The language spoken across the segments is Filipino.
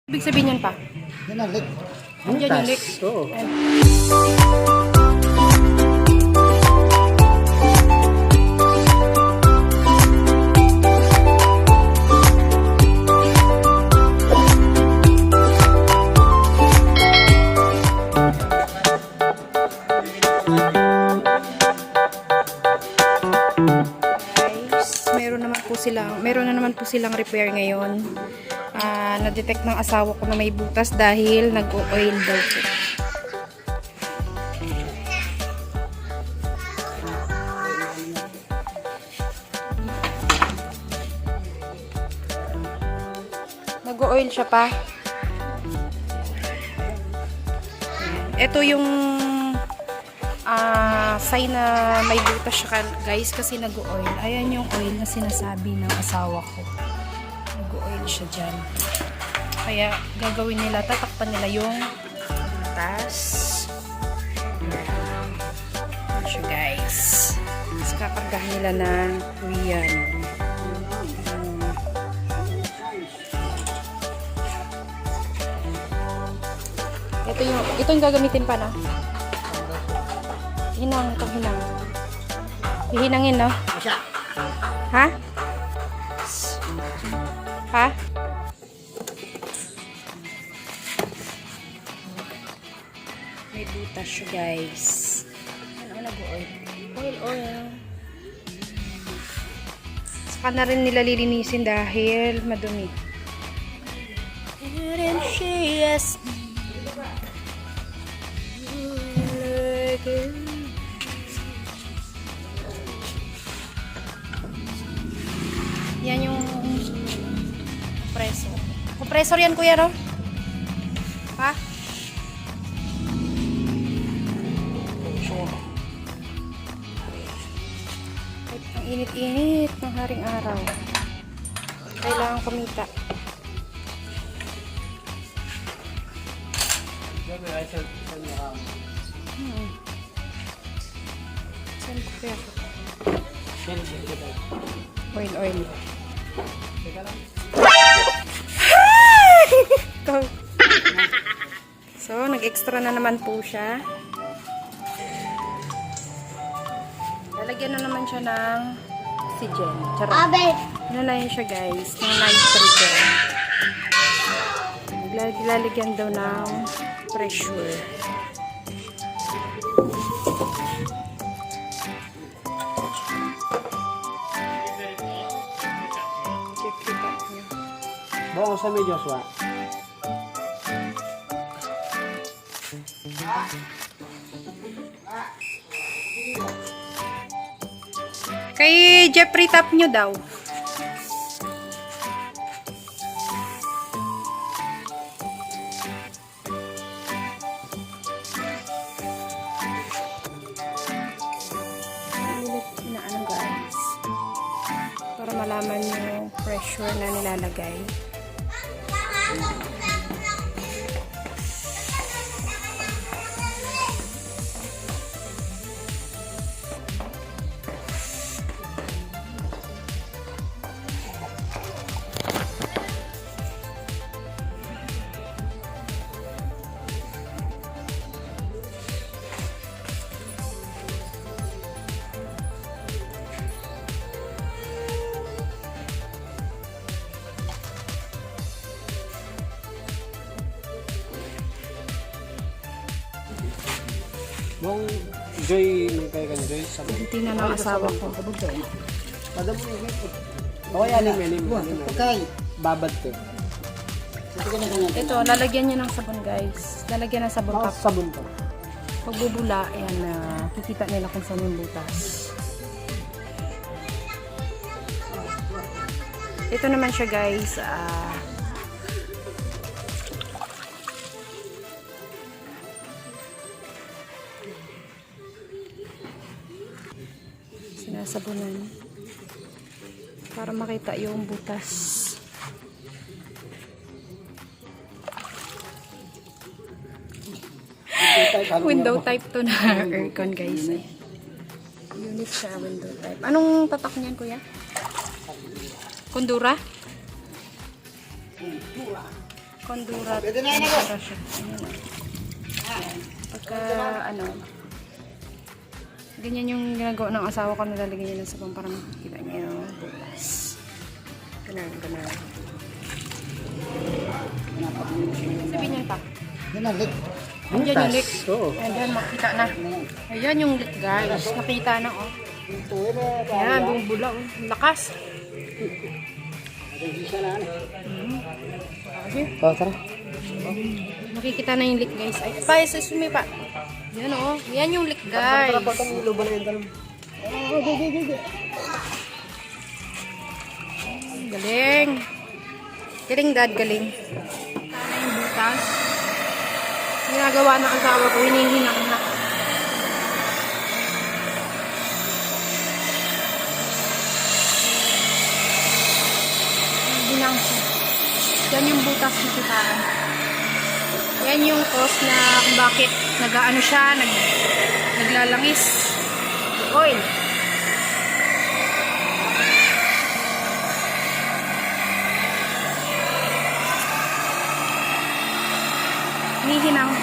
Ibig sabihin yan pa? Yan ang leak. Andiyan yung leak. Oo. Guys, meron na naman po silang repair ngayon. Na-detect ng asawa ko na may butas dahil nag-oil daw po. Nag-oil siya pa. Ito yung sign na may butas siya guys kasi nag-oil. Ayan yung oil na sinasabi ng asawa ko. Nag-oil siya dyan. Kaya gagawin nila, tatakpan nila yung butas. Ayan siya guys. Tapos kakargahan nila ng Korean. Ito yung gagamitin pa na. Itong hinang. Hihinangin, no? Ha? Ha? May butas siya, guys. Ano nag-oil? Oil. Saka na rin nila lilinisin dahil madumi. And she asked me, yan yung compressor. Compressor yan, kuya, no? Ha? Ang init-init ng haring araw. Kailangan kumita. Saan ko kaya? Oil. So, nag-extra na naman po siya. Lalagyan na naman siya ng oxygen. Charot. Ano na yun siya, guys? Ng nitrogen. Lalagyan daw ng pressure. Bawa sa may Joshua. Kay Jeffrey tap nyo daw. Inaano guys. Para malaman yung pressure na nilalagay. Bong Joy, kaya kan Joy sa Hindi na ng asawa ko. Padam mo yung alim. Okay. Babad ko. Ito, lalagyan niya ng sabon guys. Lalagyan ng sabon pa. Sabon pa. Pagbubula, ayan na kikita nila kung saan yung butas. Ito naman siya guys. Sinasabunan para makita yung butas. Window type to na aircon guys. Unit siya, window type. Anong tatak niyan kuya? Kondura? Kondurat. Kondurat siya. Ayan. Pagka, ano, ganyan yung ginagawa ng asawa ko, nilalagay niya ng sabon para makikita niya yung butas. Ganun, ganun. Sabihin niyan pa. Lik. Ayan yung lick. Oo. Ayan, makita na. Ayan yung lick, guys. Nakita na, oh. Ayan, bumubula, oh. Lakas. Oh, tara. Makikita na yung lick, guys. Ay, pa, sumi pa. Yan, oh. Yan yung lick, guys. Galing. Galing, dad. Galing. Sana yung butas. Ginagawa ng asawa ko. Hinihinang na. Hinang siya. Yan yung butas na kitaan. Yan yung cause na kung bakit nag-ano siya, naglalangis. Oil. Hinihinang.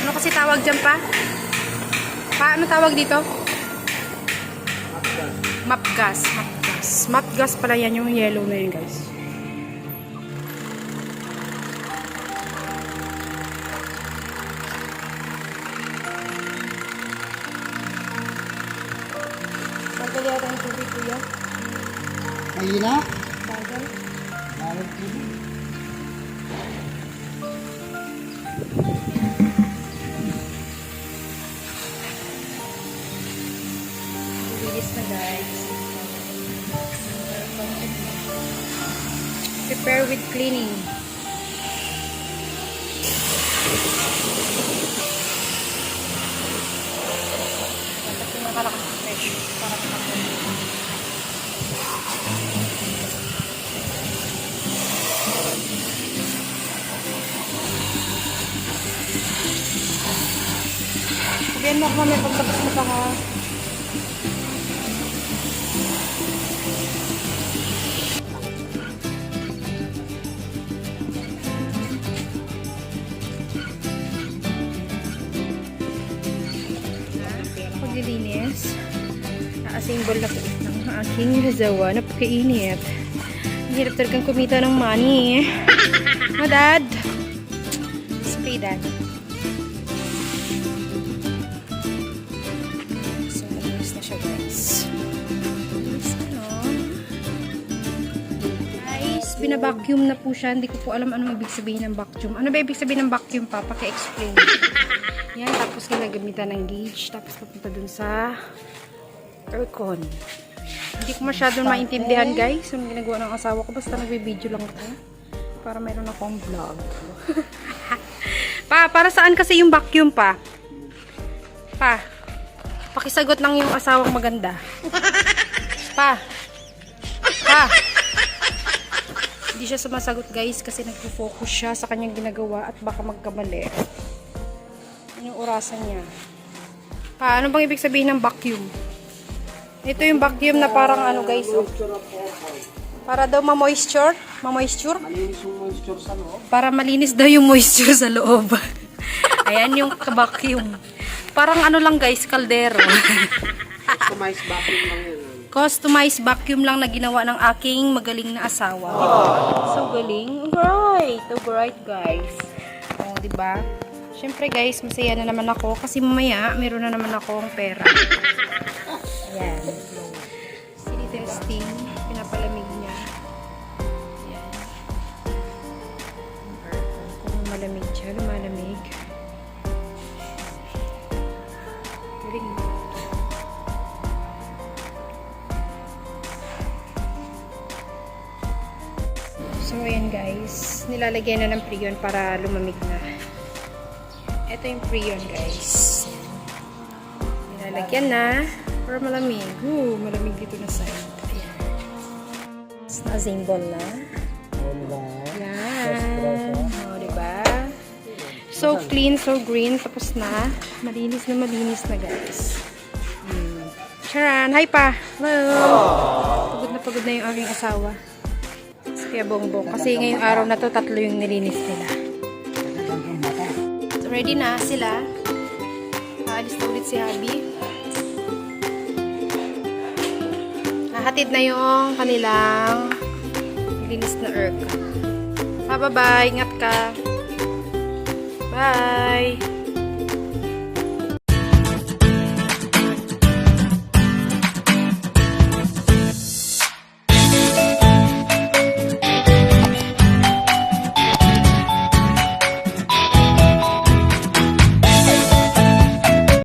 Ano kasi tawag dyan pa? Ano tawag dito? Mapgas. Mapgas. Mapgas pala yan yung yellow na yun, guys. Bagal yata ang tubig, kuya. Malina? Bagal. Bagal tubig. Bilis na, guys. Prepare with cleaning. Dapat yung nakalakas ng fresh para makapagod. Sabihan mo ako mamaya pagtapos mo pa, ha. Paglilinis, na-assemble na po ng aking rezawa. Napakainit. Ang hirap talagang kumita ng money. No, Dad? Spray, Dad. So, malinis na siya, guys. Malinis na, no? Guys, binabacuum na po siya. Hindi ko po alam anong ibig sabihin ng vacuum. Ano ba ibig sabihin ng vacuum, pa? Paki-explain. Yan, tapos ginagamitan ng gauge, tapos papunta dun sa aircon. Hindi ko masyadong maintindihan, guys, yung ginagawa ng asawa ko. Basta nagbe-video lang ito para mayroon akong vlog. Pa, para saan kasi yung vacuum, pa? Pa, pakisagot lang yung asawang maganda. Pa, hindi siya sumasagot, guys, kasi nagpo-focus siya sa kanyang ginagawa at baka magkamali yung orasan niya. Ano bang ibig sabihin ng vacuum? Ito yung vacuum na parang ano, guys, oh. Para daw ma-moisture? Ma-moisture? Malinis yung moisture sa loob. Para malinis daw yung moisture sa loob. Ayan yung vacuum. Parang ano lang, guys, kaldero. Customized vacuum lang yan. Customized vacuum lang na ginawa ng aking magaling na asawa. So galing. Alright, guys. Oh, diba? Siyempre, guys, masaya na naman ako kasi mamaya meron na naman akong pera. Ayan. City testing. Pinapalamig niya. Ayan. Kung malamig siya, lumalamig. Galing. So, ayan, guys. Nilalagyan na ng prion para lumamig na. Ito yung prion, guys. Nilalagyan na. Pero malamig. Malamig dito na side. Ayan. It's na symbol na. Yan. O, diba? So clean, so green. Tapos na. Malinis na guys. Charan! Hi pa! Hello! Pagod na yung aking asawa. Kaya bongbong. Kasi ngayong araw na to, 3 yung nilinis nila. So, ready na sila. Aalis na ulit si Habi. Nahatid na yung kanilang nilinis na erg. Bye-bye! Ingat ka! Bye!